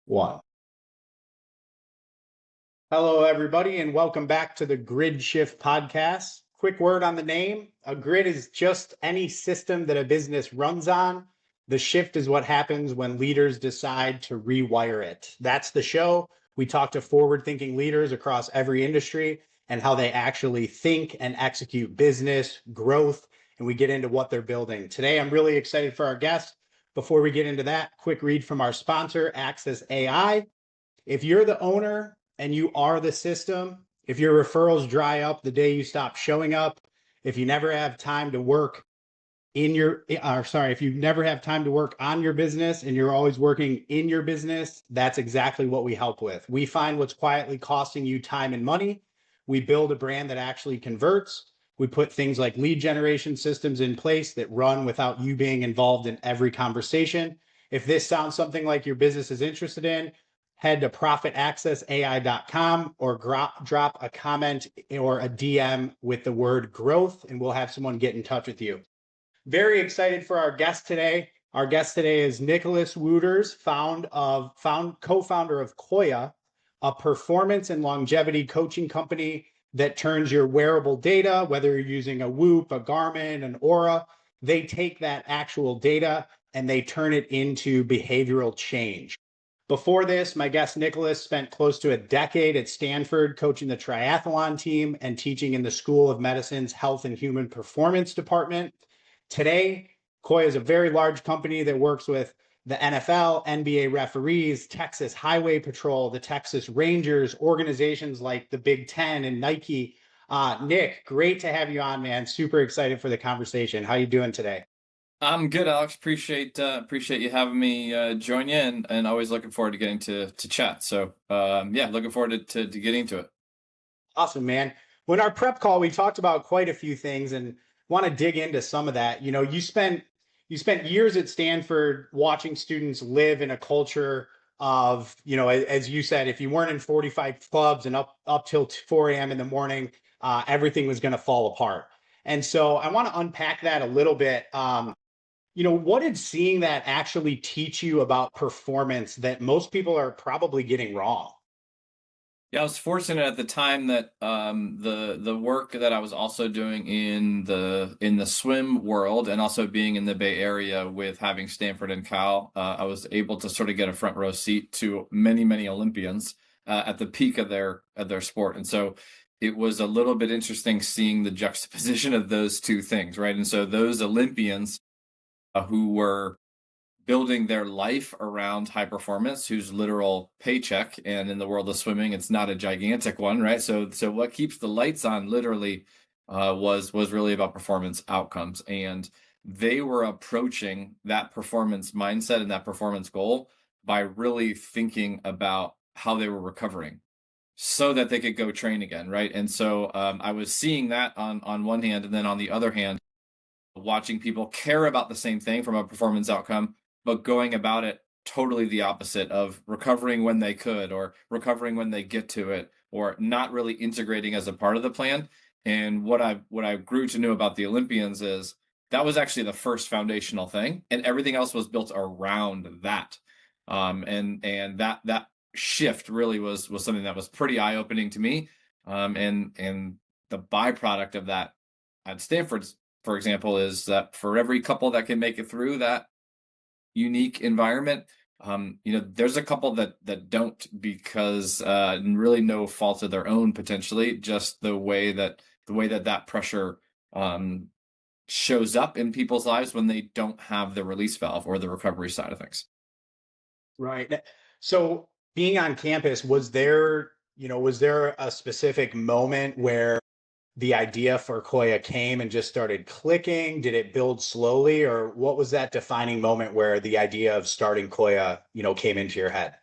One. Hello, everybody, and welcome back to the Grid Shift podcast. Quick word on the name. A grid is just any system that a business runs on. The shift is what happens when leaders decide to rewire it. That's the show. We talk to forward-thinking leaders across every industry and how they actually think and execute business growth, and we get into what they're building. Today, I'm really excited for our guest. Before we get into that, quick read from our sponsor, Access AI. If you're the owner and you are the system, if your referrals dry up the day you stop showing up, if you never have time to work if you never have time to work on your business and you're always working in your business, that's exactly what we help with. We find what's quietly costing you time and money. We build a brand that actually converts. We put things like lead generation systems in place that run without you being involved in every conversation. If this sounds something like your business is interested in, head to profitaccessai.com or drop a comment or a DM with the word growth, and we'll have someone get in touch with you. Very excited for our guest today. Our guest today is Nicholas Wooters, co-founder of Coya, a performance and longevity coaching company that turns your wearable data, whether you're using a Whoop, a Garmin, an Aura, they take that actual data and they turn it into behavioral change. Before this, my guest Nicholas spent close to a decade at Stanford coaching the triathlon team and teaching in the School of Medicine's Health and Human Performance Department. Today, Coya is a very large company that works with the NFL, NBA referees, Texas Highway Patrol, the Texas Rangers, organizations like the Big Ten and Nike. Nick, great to have you on, man. Super excited for the conversation. How you doing today? I'm good, Alex. Appreciate you having me join you, and always looking forward to getting to chat. So yeah, looking forward to getting to it. Awesome, man. When our prep call, we talked about quite a few things and want to dig into some of that. You know, you spent years at Stanford watching students live in a culture of, you know, as you said, if you weren't in 45 clubs and up till 4 a.m. in the morning, everything was going to fall apart. And so I want to unpack that a little bit. You know, what did seeing that actually teach you about performance that most people are probably getting wrong? Yeah, I was fortunate at the time that the work that I was also doing in the swim world, and also being in the Bay Area with having Stanford and Cal, I was able to sort of get a front row seat to many Olympians at the peak of their sport. And so it was a little bit interesting seeing the juxtaposition of those two things, right? And so those Olympians who were building their life around high performance, whose literal paycheck, and in the world of swimming, it's not a gigantic one, right? So what keeps the lights on literally was really about performance outcomes. And they were approaching that performance mindset and that performance goal by really thinking about how they were recovering so that they could go train again, right? And so I was seeing that on one hand, and then on the other hand, watching people care about the same thing from a performance outcome, but going about it totally the opposite of recovering when they could, or recovering when they get to it, or not really integrating as a part of the plan. And what I grew to know about the Olympians is that was actually the first foundational thing, and everything else was built around that. And that shift really was something that was pretty eye opening to me. And the byproduct of that at Stanford's, for example, is that for every couple that can make it through that unique environment, there's a couple that don't, because really no fault of their own, potentially just the way that pressure shows up in people's lives when they don't have the release valve or the recovery side of things. Right. So being on campus, was there a specific moment where the idea for Coya came and just started clicking? Did it build slowly, or what was that defining moment where the idea of starting Coya, came into your head?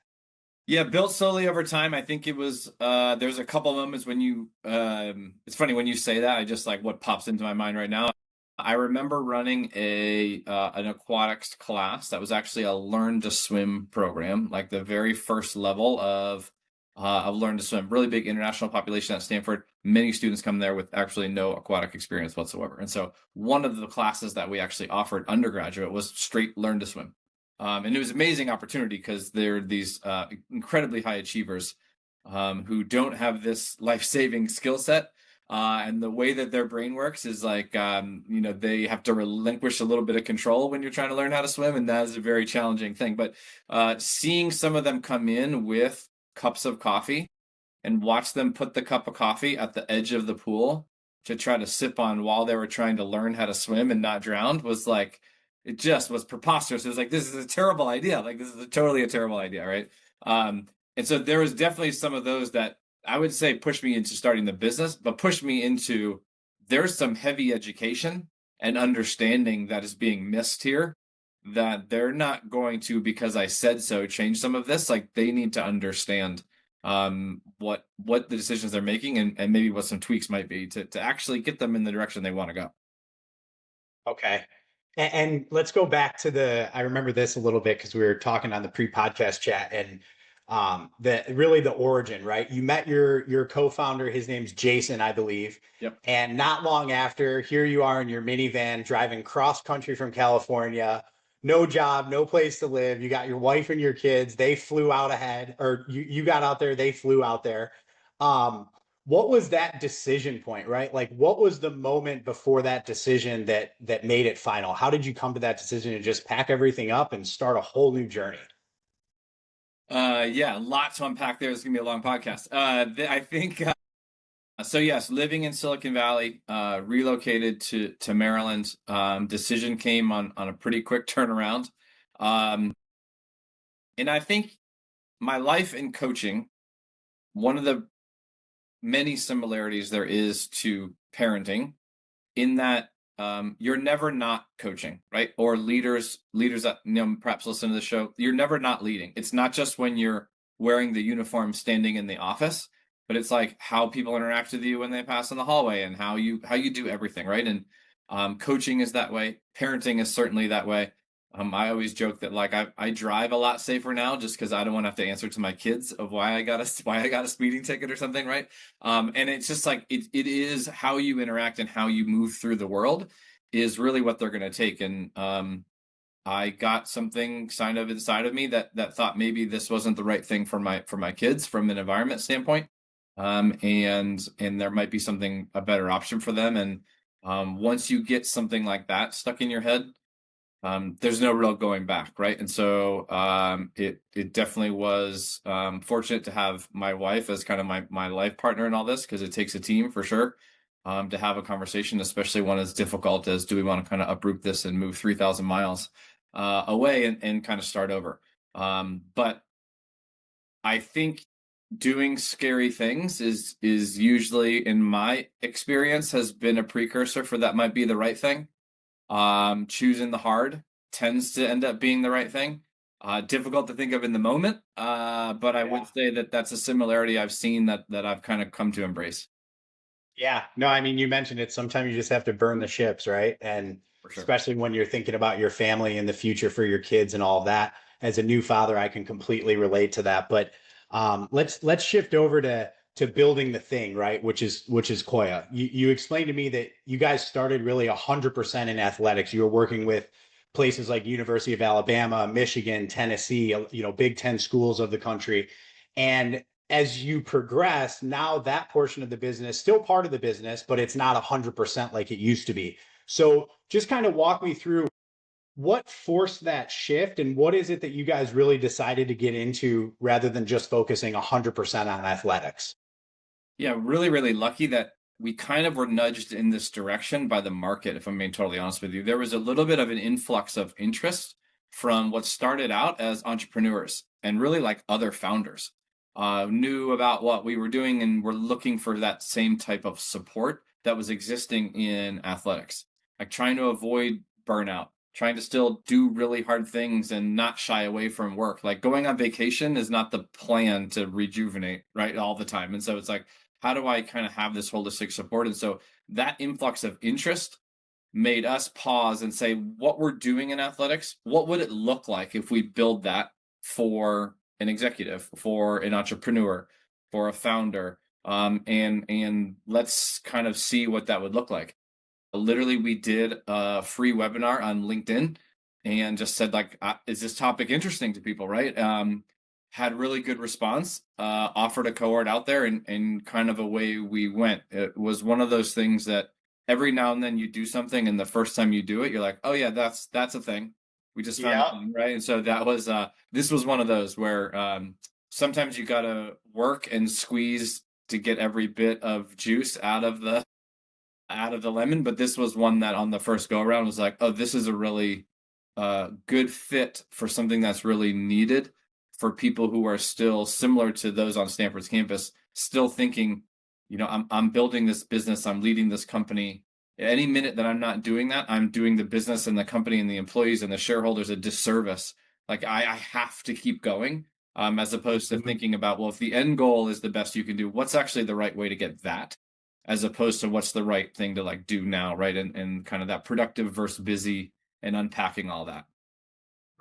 Yeah, built slowly over time. I think it was there's a couple moments when it's funny when you say that, I just like what pops into my mind right now. I remember running an aquatics class that was actually a learn to swim program, like the very first level of learn to swim. Really big international population at Stanford. Many students come there with actually no aquatic experience whatsoever. And so one of the classes that we actually offered undergraduate was straight learn to swim. And it was an amazing opportunity because they're these incredibly high achievers who don't have this life-saving skill set. And the way that their brain works is like, they have to relinquish a little bit of control when you're trying to learn how to swim. And that is a very challenging thing. But seeing some of them come in with cups of coffee and watch them put the cup of coffee at the edge of the pool to try to sip on while they were trying to learn how to swim and not drown was like, it just was preposterous. It was like, this is a terrible idea. Like, this is totally a terrible idea, right? And so there was definitely some of those that I would say pushed me into starting the business, but pushed me into there's some heavy education and understanding that is being missed here that they're not going to, because I said so, change some of this. Like they need to understand what the decisions they're making and maybe what some tweaks might be to actually get them in the direction they want to go. Okay. And let's go back to I remember this a little bit because we were talking on the pre-podcast chat and the origin, right? You met your co-founder, his name's Jason, I believe. Yep. And not long after, here you are in your minivan driving cross country from California, no job, no place to live. You got your wife and your kids. They flew out ahead, or you got out there, they flew out there. Um, what was that decision point, right? Like what was the moment before that decision that made it final? How did you come to that decision to just pack everything up and start a whole new journey? Yeah, a lot to unpack there. It's gonna be a long podcast. I think so. Yes, living in Silicon Valley, relocated to Maryland. Decision came on a pretty quick turnaround, um, and I think my life in coaching, one of the many similarities there is to parenting in that you're never not coaching, right? Or leaders that perhaps listen to the show, you're never not leading. It's not just when you're wearing the uniform standing in the office, but it's like how people interact with you when they pass in the hallway and how you do everything, right? And coaching is that way. Parenting is certainly that way. I always joke that like I drive a lot safer now just because I don't want to have to answer to my kids of why I got a speeding ticket or something, right? And it's just like it is how you interact and how you move through the world is really what they're going to take. And I got something kind of inside of me that thought maybe this wasn't the right thing for my kids from an environment standpoint, and there might be something a better option for them. And once you get something like that stuck in your head, there's no real going back, right? And so it definitely was fortunate to have my wife as kind of my life partner in all this because it takes a team for sure to have a conversation, especially one as difficult as do we want to kind of uproot this and move 3,000 miles away and kind of start over. But I think doing scary things is usually, in my experience, has been a precursor for that might be the right thing. Choosing the hard tends to end up being the right thing. Difficult to think of in the moment, but I would say that that's a similarity I've seen that I've kind of come to embrace Yeah, no, I mean, you mentioned it. Sometimes you just have to burn the ships, right? And for sure. especially when you're thinking about your family and the future for your kids and all of that. As a new father, I can completely relate to that. But let's shift over to building the thing, right? Which is Coya. You explained to me that you guys started really 100% in athletics. You were working with places like University of Alabama, Michigan, Tennessee, Big Ten schools of the country, and as you progress, now that portion of the business, still part of the business, but it's not 100% like it used to be. So just kind of walk me through what forced that shift and what is it that you guys really decided to get into rather than just focusing 100% on athletics? Yeah, really, really lucky that we kind of were nudged in this direction by the market, if I'm being totally honest with you. There was a little bit of an influx of interest from what started out as entrepreneurs and really like other founders knew about what we were doing and were looking for that same type of support that was existing in athletics, like trying to avoid burnout, trying to still do really hard things and not shy away from work. Like going on vacation is not the plan to rejuvenate, right, all the time. And so it's like, how do I kind of have this holistic support? And so that influx of interest made us pause and say, what we're doing in athletics, what would it look like if we build that for an executive, for an entrepreneur, for a founder? And let's kind of see what that would look like. Literally, we did a free webinar on LinkedIn and just said like, is this topic interesting to people, right? Had really good response, offered a cohort out there, and kind of away we went. It was one of those things that every now and then you do something, and the first time you do it, you're like, oh yeah, that's a thing. We just found a Yeah. thing, right? And so that was this was one of those where sometimes you gotta work and squeeze to get every bit of juice out of the lemon, but this was one that on the first go around was like, oh, this is a really good fit for something that's really needed for people who are still similar to those on Stanford's campus, still thinking, I'm building this business, I'm leading this company. Any minute that I'm not doing that, I'm doing the business and the company and the employees and the shareholders a disservice. Like I have to keep going, as opposed to Mhm. thinking about, well, if the end goal is the best you can do, what's actually the right way to get that? As opposed to what's the right thing to like do now, right? And kind of that productive versus busy and unpacking all that.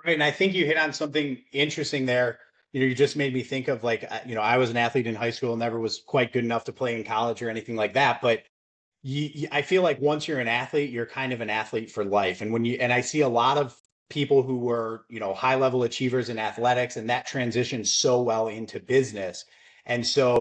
Right. And I think you hit on something interesting there. You just made me think of like, I was an athlete in high school, never was quite good enough to play in college or anything like that. But I feel like once you're an athlete, you're kind of an athlete for life. And I see a lot of people who were, high level achievers in athletics, and that transitions so well into business. And so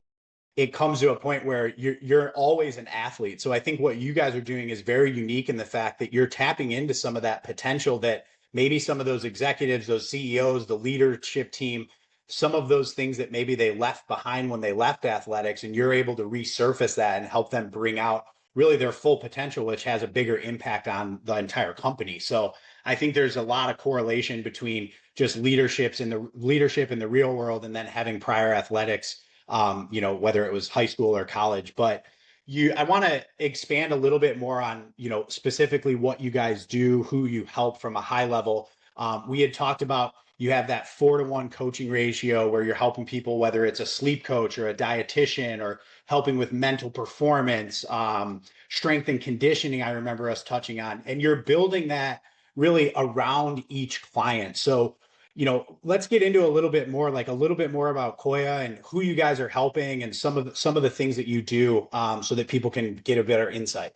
it comes to a point where you're always an athlete. So I think what you guys are doing is very unique in the fact that you're tapping into some of that potential that maybe some of those executives, those CEOs, the leadership team, some of those things that maybe they left behind when they left athletics, and you're able to resurface that and help them bring out really their full potential, which has a bigger impact on the entire company. So I think there's a lot of correlation between just leadership in the real world and then having prior athletics, whether it was high school or college. But I want to expand a little bit more on, specifically what you guys do, who you help from a high level. We had talked about you have that 4-to-1 coaching ratio where you're helping people, whether it's a sleep coach or a dietitian or helping with mental performance, strength and conditioning. I remember us touching on, and you're building that really around each client. So let's get into a little bit more about Coya and who you guys are helping and some of the things that you do, so that people can get a better insight.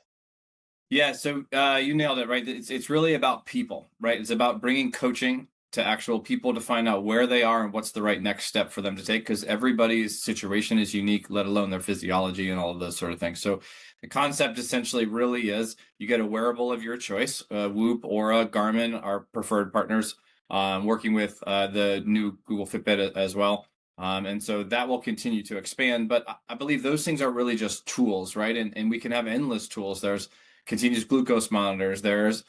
Yeah, so you nailed it, right? It's really about people, right? It's about bringing coaching to actual people to find out where they are and what's the right next step for them to take, because everybody's situation is unique, let alone their physiology and all of those sort of things. So the concept essentially really is you get a wearable of your choice, Whoop, Aura, Garmin, our preferred partners, working with the new Google Fitbit as well. And so that will continue to expand. But I believe those things are really just tools, right? And we can have endless tools. There's continuous glucose monitors. There's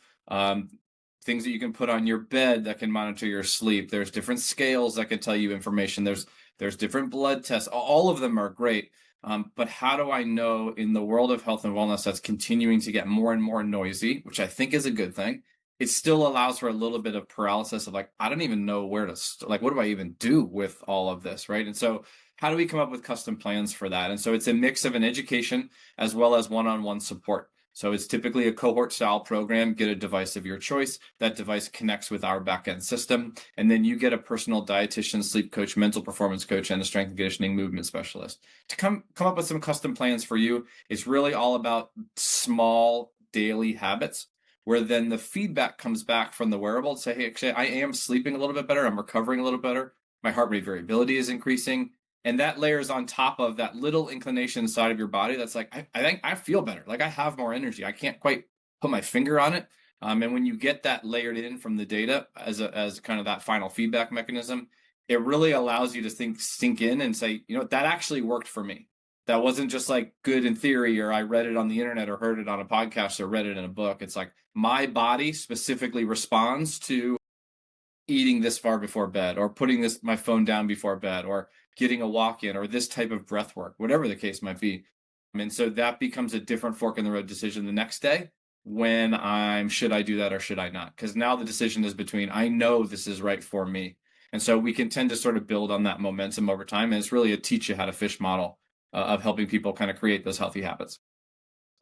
things that you can put on your bed that can monitor your sleep. There's different scales that can tell you information. There's different blood tests. All of them are great. But how do I know in the world of health and wellness that's continuing to get more and more noisy, which I think is a good thing? It still allows for a little bit of paralysis of like, I don't even know where to like, what do I even do with all of this, right? And so, how do we come up with custom plans for that? And so, it's a mix of an education as well as one-on-one support. So it's typically a cohort style program. Get a device of your choice. That device connects with our backend system. And then you get a personal dietitian, sleep coach, mental performance coach, and a strength and conditioning movement specialist. To come up with some custom plans for you, it's really all about small daily habits where then the feedback comes back from the wearable to say, hey, actually, I am sleeping a little bit better. I'm recovering a little better. My heart rate variability is increasing. And that layers on top of that little inclination inside of your body that's like, I think I feel better. Like I have more energy. I can't quite put my finger on it. And when you get that layered in from the data as kind of that final feedback mechanism, it really allows you to sink in and say, that actually worked for me. That wasn't just like good in theory, or I read it on the internet or heard it on a podcast or read it in a book. It's like my body specifically responds to eating this far before bed, or putting my phone down before bed, or getting a walk in, or this type of breath work, whatever the case might be. And so that becomes a different fork in the road decision the next day when should I do that or should I not? Because now the decision is between, I know this is right for me. And so we can tend to sort of build on that momentum over time. And it's really a teach you how to fish model of helping people kind of create those healthy habits.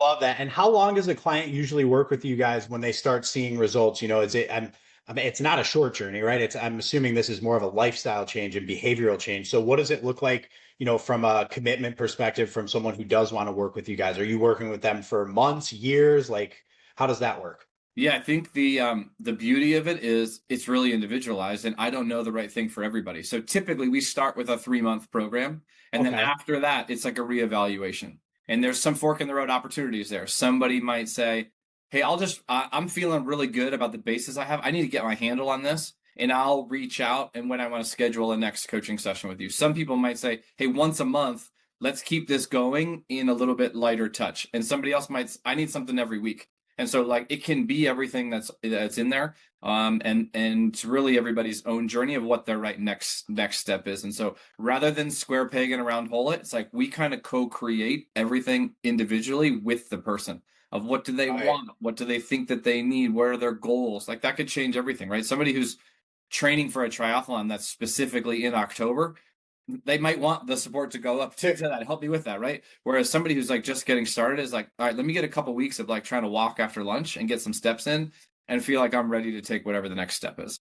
Love that. And how long does a client usually work with you guys when they start seeing results? I mean, it's not a short journey, right? I'm assuming this is more of a lifestyle change and behavioral change. So what does it look like, from a commitment perspective from someone who does want to work with you guys? Are you working with them for months, years? Like, how does that work? Yeah, I think the beauty of it is it's really individualized, and I don't know the right thing for everybody. So typically we start with a 3-month program, and then Okay. after that it's like a reevaluation. And there's some fork in the road opportunities there. Somebody might say, "Hey, I'm feeling really good about the basis I have. I need to get my handle on this." And I'll reach out and when I want to schedule a next coaching session with you. Some people might say, "Hey, once a month, let's keep this going in a little bit lighter touch." And somebody else might, "I need something every week." And so like it can be everything that's in there. And it's really everybody's own journey of what their right next step is. And so rather than square peg and a round hole it, it's like we kind of co-create everything individually with the person of what do they Right. want, what do they think that they need, where are their goals. Like that could change everything, right? Somebody who's training for a triathlon that's specifically in October, they might want the support to go up to that, help me with that, right? Whereas somebody who's like just getting started is like, all right, let me get a couple weeks of like trying to walk after lunch and get some steps in and feel like I'm ready to take whatever the next step is.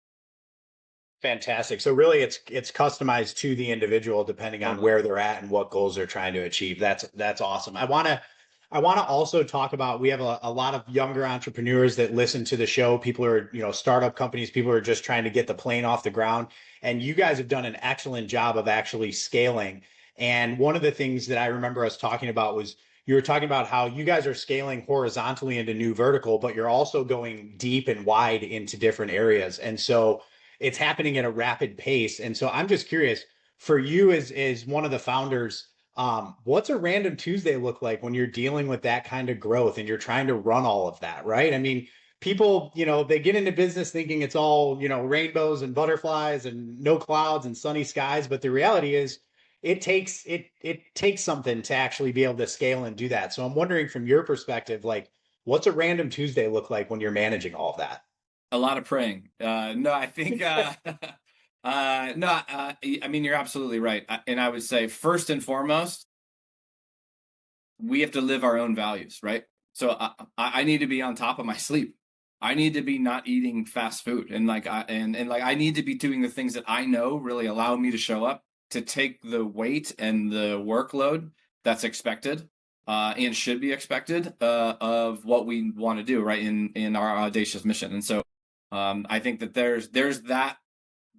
Fantastic. So really it's customized to the individual depending on Totally. where they're at and what goals they're trying to achieve. That's awesome. I want to also talk about we have a lot of younger entrepreneurs that listen to the show. People are, startup companies, people are just trying to get the plane off the ground. And you guys have done an excellent job of actually scaling. And one of the things that I remember us talking about was you were talking about how you guys are scaling horizontally into new vertical, but you're also going deep and wide into different areas. And so it's happening at a rapid pace. And so I'm just curious for you as one of the founders, what's a random Tuesday look like when you're dealing with that kind of growth and you're trying to run all of that, right? I mean, people, they get into business thinking it's all, rainbows and butterflies and no clouds and sunny skies, but the reality is it takes something to actually be able to scale and do that. So I'm wondering from your perspective, like what's a random Tuesday look like when you're managing all of that? A lot of praying. No, I think, no, I mean, you're absolutely right. And I would say, first and foremost, we have to live our own values, right? So I need to be on top of my sleep. I need to be not eating fast food, and like I need to be doing the things that I know really allow me to show up to take the weight and the workload that's expected and should be expected of what we want to do, right, in our audacious mission. And so I think that there's that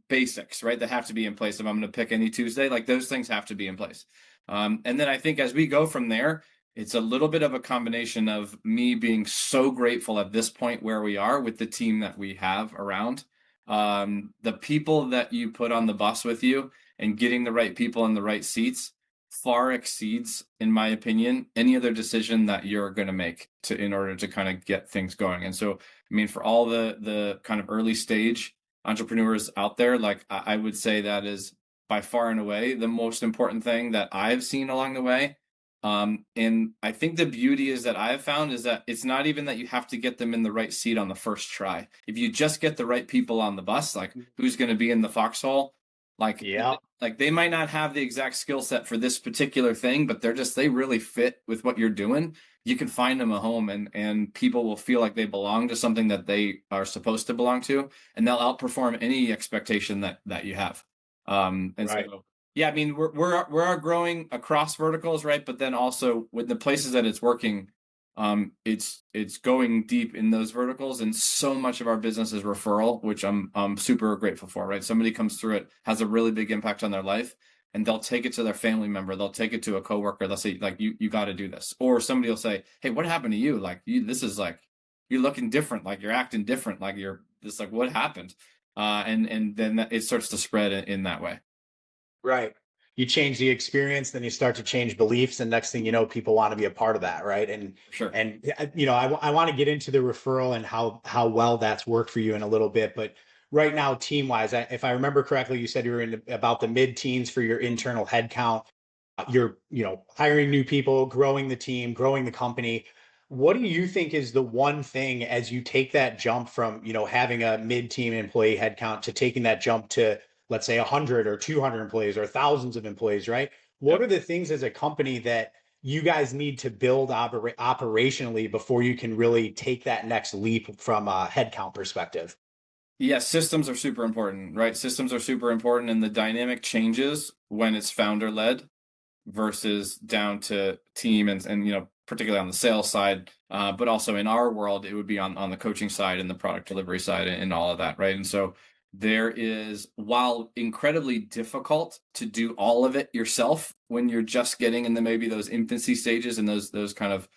basics, right, that have to be in place. If I'm going to pick any Tuesday, like those things have to be in place. And then I think as we go from there, it's a little bit of a combination of me being so grateful at this point where we are with the team that we have around. The people that you put on the bus with you and getting the right people in the right seats far exceeds, in my opinion, any other decision that you're going to make to in order to kind of get things going. And so, I mean, for all the kind of early stage entrepreneurs out there, like I would say that is by far and away the most important thing that I've seen along the way. And I think the beauty is that I've found is that it's not even that you have to get them in the right seat on the first try. If you just get the right people on the bus, like who's going to be in the foxhole, like Yeah. like they might not have the exact skill set for this particular thing, but they really fit with what you're doing. You can find them a home, and people will feel like they belong to something that they are supposed to belong to, and they'll outperform any expectation that you have. And Right. so yeah, I mean we're growing across verticals, right? But then also with the places that it's working, it's going deep in those verticals, and so much of our business is referral, which I'm super grateful for, right? Somebody comes through it, has a really big impact on their life, and they'll take it to their family member, they'll take it to a coworker, they'll say like you got to do this, or somebody will say, hey, what happened to you? Like this is like you're looking different, like you're acting different, like you're just like what happened? And then it starts to spread in that way. Right. You change the experience, then you start to change beliefs, and next thing you know, people want to be a part of that, right? And For sure. and I want to get into the referral and how well that's worked for you in a little bit, but right now, team wise, if I remember correctly, you said you were in about the mid teens for your internal headcount. You're hiring new people, growing the team, growing the company. What do you think is the one thing as you take that jump from having a mid-team employee headcount to taking that jump to, let's say, 100 or 200 employees or thousands of employees, right? What Yep. are the things as a company that you guys need to build operationally before you can really take that next leap from a headcount perspective? Yeah, systems are super important, right? Systems are super important, and the dynamic changes when it's founder led versus down to team and particularly on the sales side, but also in our world, it would be on the coaching side and the product delivery side and all of that, right? And so there is, while incredibly difficult to do all of it yourself when you're just getting in the maybe those infancy stages and those kind of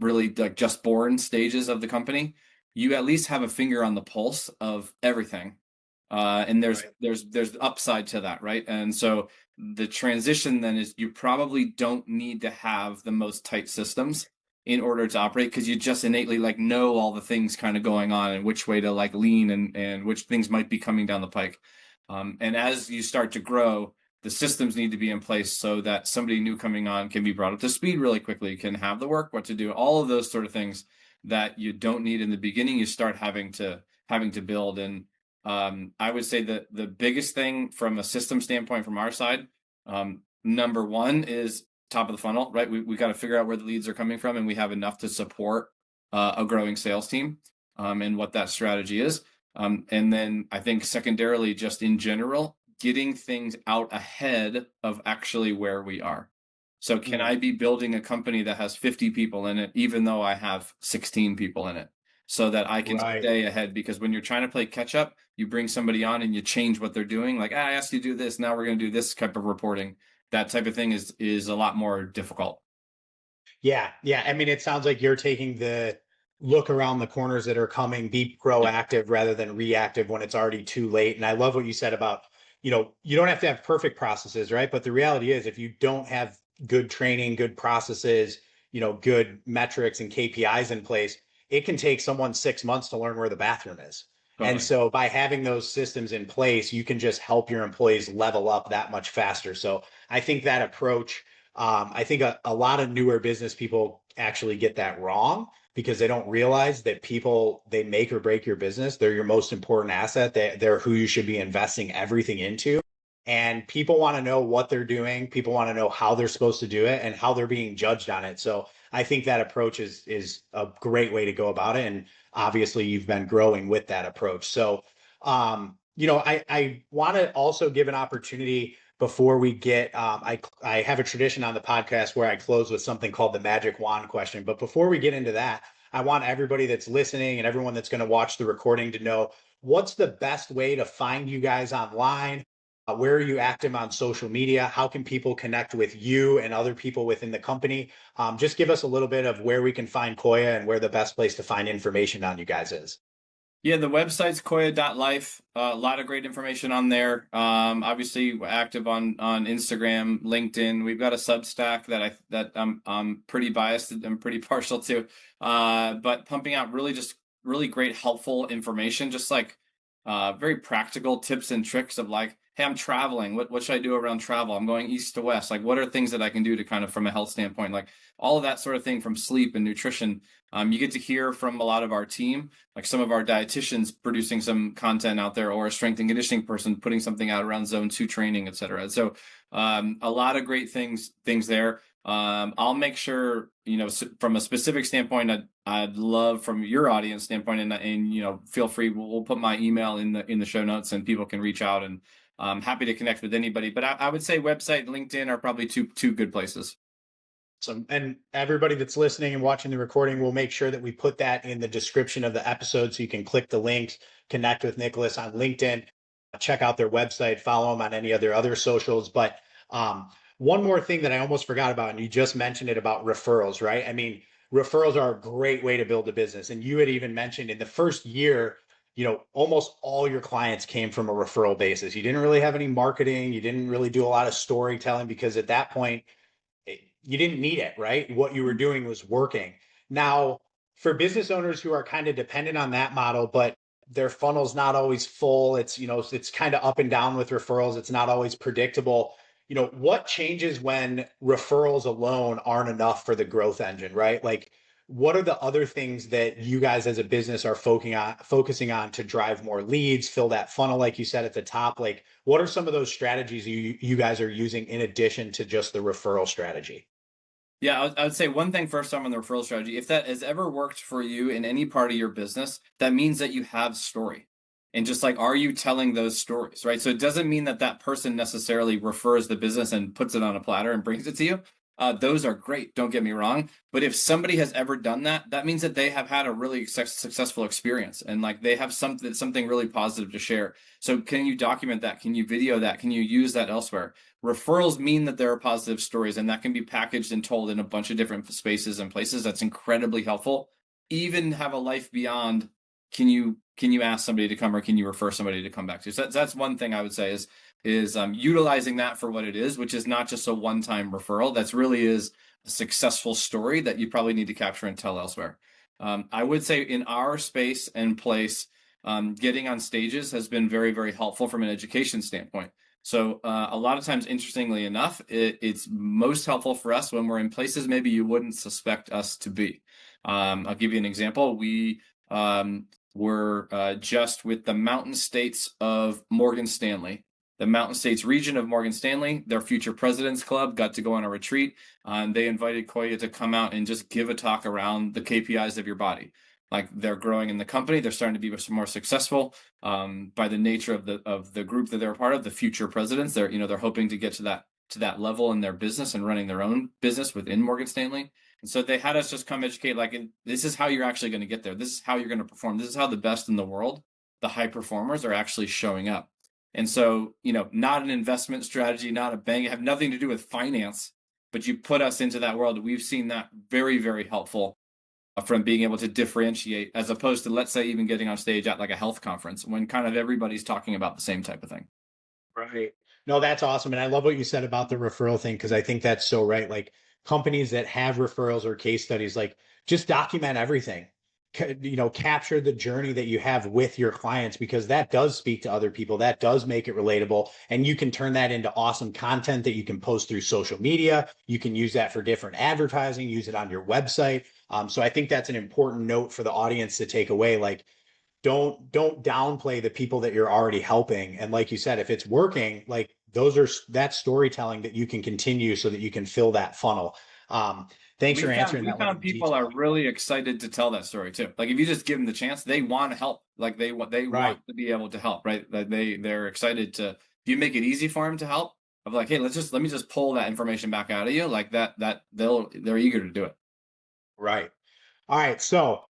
really like just born stages of the company, you at least have a finger on the pulse of everything. And Right. there's upside to that, right? And so the transition then is you probably don't need to have the most tight systems in order to operate because you just innately like know all the things kind of going on and which way to like lean and which things might be coming down the pike. And as you start to grow, the systems need to be in place so that somebody new coming on can be brought up to speed really quickly, can have the work, what to do, all of those sort of things that you don't need in the beginning, you start having to build. And I would say that the biggest thing from a system standpoint from our side, number one is top of the funnel, right? We got to figure out where the leads are coming from, and we have enough to support a growing sales team, and what that strategy is. And then I think secondarily, just in general, getting things out ahead of actually where we are. So can Mm, I be building a company that has 50 people in it, even though I have 16 people in it? So that I can right. stay ahead, because when you're trying to play catch up, you bring somebody on and you change what they're doing. Like, I asked you to do this, now we're going to do this type of reporting. That type of thing is a lot more difficult. Yeah, yeah. I mean, it sounds like you're taking the look around the corners that are coming, be Yeah, proactive rather than reactive when it's already too late. And I love what you said about, you don't have to have perfect processes, right? But the reality is, if you don't have good training, good processes, good metrics and KPIs in place, it can take someone 6 months to learn where the bathroom is. And totally. so by having those systems in place, you can just help your employees level up that much faster. So I think that approach, I think a lot of newer business people actually get that wrong because they don't realize that people, they make or break your business. They're your most important asset. They're who you should be investing everything into. And people want to know what they're doing. People want to know how they're supposed to do it and how they're being judged on it. So I think that approach is a great way to go about it. And obviously you've been growing with that approach. So I want to also give an opportunity before we get I have a tradition on the podcast where I close with something called the magic wand question. But before we get into that, I want everybody that's listening and everyone that's going to watch the recording to know what's the best way to find you guys online. Where are you active on social media? How can people connect with you and other people within the company? Just give us a little bit of where we can find Coya and where the best place to find information on you guys is. Yeah, the website's coya.life. A lot of great information on there. Obviously, we're active on Instagram, LinkedIn. We've got a Substack that I'm pretty biased. I'm pretty partial to, but pumping out really great, helpful information, just like very practical tips and tricks of like, hey, I'm traveling. What should I do around travel? I'm going east to west. Like, what are things that I can do to kind of from a health standpoint, like all of that sort of thing, from sleep and nutrition. You get to hear from a lot of our team, like some of our dietitians producing some content out there, or a strength and conditioning person putting something out around zone 2 training, et cetera. So a lot of great things there. I'll make sure, from a specific standpoint, I'd love from your audience standpoint, and feel free. We'll put my email in the show notes, and people can reach out, and I'm happy to connect with anybody. But I would say website and LinkedIn are probably two good places. So, and everybody that's listening and watching the recording, we'll make sure that we put that in the description of the episode so you can click the links, connect with Nicholas on LinkedIn, check out their website, follow them on any other socials. But one more thing that I almost forgot about, and you just mentioned it about referrals, right? I mean, referrals are a great way to build a business. And you had even mentioned in the first year, almost all your clients came from a referral basis. You didn't really have any marketing, you didn't really do a lot of storytelling because at that point, you didn't need it, right? What you were doing was working. Now, for business owners who are kind of dependent on that model, but their funnel's not always full, it's kind of up and down with referrals, it's not always predictable. What changes when referrals alone aren't enough for the growth engine, right? Like, what are the other things that you guys as a business are focusing on to drive more leads, fill that funnel, like you said at the top? Like, what are some of those strategies you guys are using in addition to just the referral strategy? Yeah, I would say one thing first time on the referral strategy. If that has ever worked for you in any part of your business, that means that you have story. And just like, are you telling those stories, right? So it doesn't mean that that person necessarily refers the business and puts it on a platter and brings it to you. Those are great, don't get me wrong. But if somebody has ever done that, that means that they have had a really successful experience, and like they have something really positive to share. So can you document that? Can you video that? Can you use that elsewhere? Referrals mean that there are positive stories, and that can be packaged and told in a bunch of different spaces and places. That's incredibly helpful. Even have a life beyond. Can you ask somebody to come, or can you refer somebody to come back to? So that's one thing I would say is utilizing that for what it is, which is not just a one-time referral. That's really is a successful story that you probably need to capture and tell elsewhere. I would say in our space and place, getting on stages has been very, very helpful from an education standpoint. So a lot of times, interestingly enough, it's most helpful for us when we're in places maybe you wouldn't suspect us to be. I'll give you an example. We were just with the Mountain States of Morgan Stanley. The Mountain States region of Morgan Stanley, their Future Presidents Club, got to go on a retreat. They invited Coya to come out and just give a talk around the KPIs of your body. Like they're growing in the company, they're starting to be more successful by the nature of the group that they're a part of. The future presidents, they're hoping to get to that level in their business and running their own business within Morgan Stanley. And so they had us just come educate, like, this is how you're actually going to get there. This is how you're going to perform. This is how the best in the world, the high performers, are actually showing up. And so, not an investment strategy, not a bank, have nothing to do with finance, but you put us into that world. We've seen that very, very helpful from being able to differentiate, as opposed to, let's say, even getting on stage at like a health conference when kind of everybody's talking about the same type of thing. Right. No, that's awesome. And I love what you said about the referral thing, because I think that's so right. Like companies that have referrals or case studies, like just document everything. Capture the journey that you have with your clients, because that does speak to other people. That does make it relatable. And you can turn that into awesome content that you can post through social media. You can use that for different advertising, use it on your website. So I think that's an important note for the audience to take away. Like, don't downplay the people that you're already helping. And like you said, if it's working, like that's storytelling that you can continue so that you can fill that funnel. Thanks for answering We that found one in people are detail. really excited to tell that story too. Like if you just give them the chance, they want to help. Like they Right. want to be able to help, right? That they're excited to. If you make it easy for them to help, of like, hey, let me just pull that information back out of you, like that they're eager to do it. Right. All right. So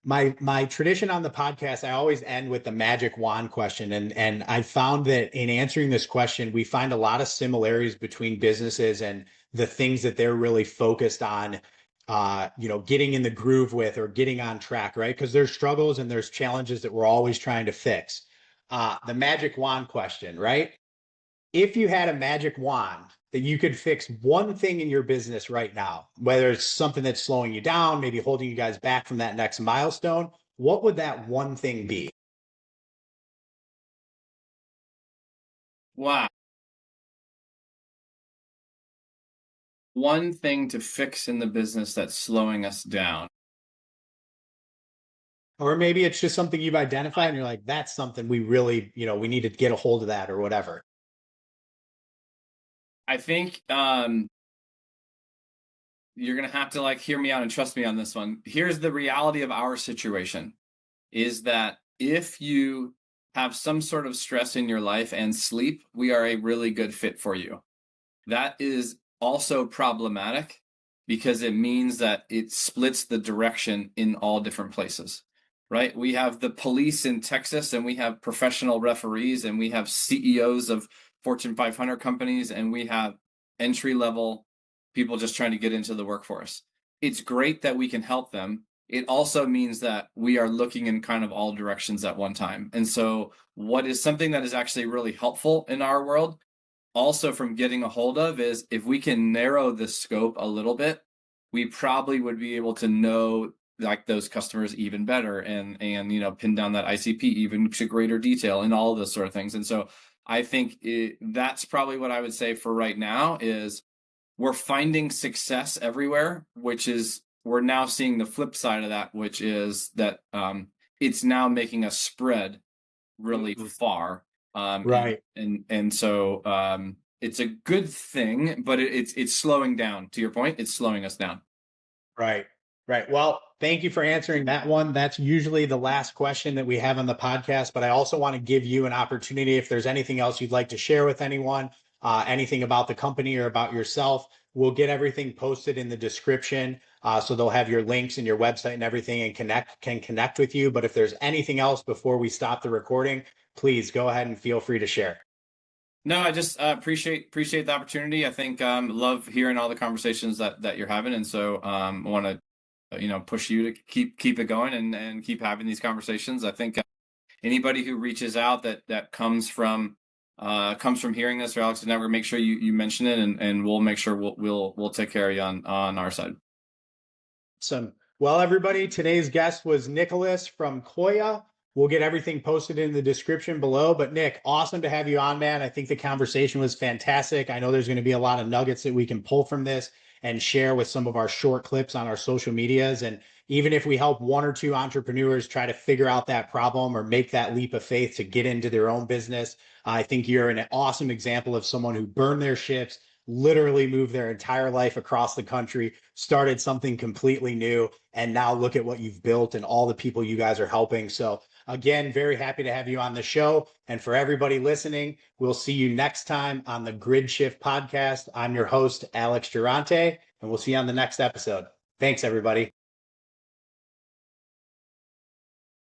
my tradition on the podcast, I always end with the magic wand question. And I found that in answering this question, we find a lot of similarities between businesses and the things that they're really focused on, getting in the groove with or getting on track, right? Because there's struggles and there's challenges that we're always trying to fix. The magic wand question, right? If you had a magic wand that you could fix one thing in your business right now, whether it's something that's slowing you down, maybe holding you guys back from that next milestone, what would that one thing be? Wow. One thing to fix in the business that's slowing us down. Or maybe it's just something you've identified and you're like, that's something we really, we need to get a hold of that or whatever. I think you're gonna have to like hear me out and trust me on this one. Here's the reality of our situation is that if you have some sort of stress in your life and sleep, we are a really good fit for you. That is also problematic because it means that it splits the direction in all different places, right? We have the police in Texas and we have professional referees and we have CEOs of Fortune 500 companies and we have entry level people just trying to get into the workforce. It's great that we can help them. It also means that we are looking in kind of all directions at one time. And so, what is something that is actually really helpful in our world also from getting a hold of is if we can narrow the scope a little bit, we probably would be able to know like those customers even better and pin down that ICP even to greater detail and all of those sort of things. And so I think that's probably what I would say for right now is we're finding success everywhere, which is we're now seeing the flip side of that, which is that it's now making us spread really Mhm. far. Right. And so it's a good thing, but it's slowing down. To your point, it's slowing us down. Right. Right. Well, thank you for answering that one. That's usually the last question that we have on the podcast, but I also want to give you an opportunity if there's anything else you'd like to share with anyone, anything about the company or about yourself. We'll get everything posted in the description. So they'll have your links and your website and everything and can connect with you. But if there's anything else before we stop the recording, please go ahead and feel free to share. No, I just appreciate the opportunity. I think love hearing all the conversations that you're having, and so want to push you to keep it going and keep having these conversations. I think anybody who reaches out that comes from hearing this or Alex Network, make sure you mention it, and we'll make sure we'll take care of you on our side. Awesome. Well, everybody, today's guest was Nicholas from Coya. We'll get everything posted in the description below. But Nick, awesome to have you on, man. I think the conversation was fantastic. I know there's going to be a lot of nuggets that we can pull from this and share with some of our short clips on our social medias. And even if we help one or two entrepreneurs try to figure out that problem or make that leap of faith to get into their own business, I think you're an awesome example of someone who burned their ships, literally moved their entire life across the country, started something completely new, and now look at what you've built and all the people you guys are helping. So again, very happy to have you on the show. And for everybody listening, we'll see you next time on the Grid Shift podcast. I'm your host, Alex Durante, and we'll see you on the next episode. Thanks, everybody.